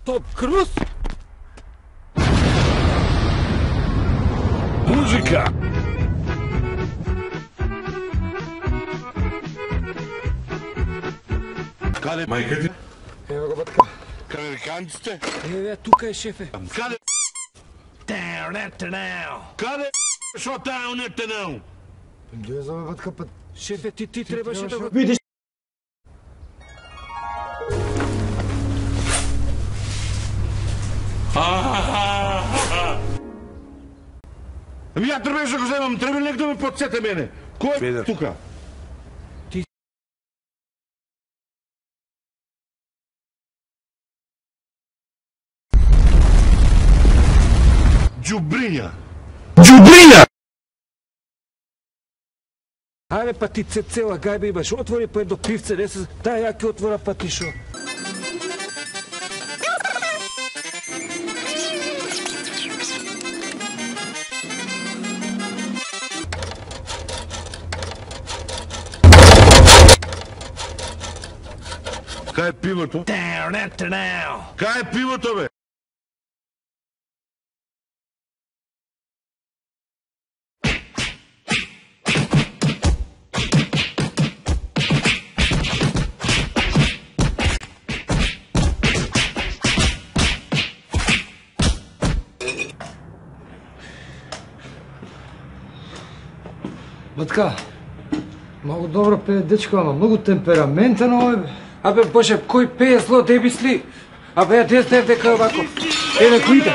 Топ Круз? Музика! Каде майка ти? Ево го батка. Каде американците? Еве, тука е шефе. Каде? Каде? Шо таа унете нау? Где за батка път? Шефе, ти трябваше да го... Видиш? Ами ја требаше да го земам, треба некој да ме подсете мене. Кој е тука? Ти. Џубриња! Џубриња! Ајде па ти цела гајба имаш, отвори па едно пивце, не се... Дај ја ќе отвора па ти шо. Кај е пивото? Кај е пивото, бе? Батка, много добро пее дечко, ама много темпераментен овој бе. Абе, Боже, кој пее зло, дебисли? Абе, ја дес дека овако. Еве, го иде.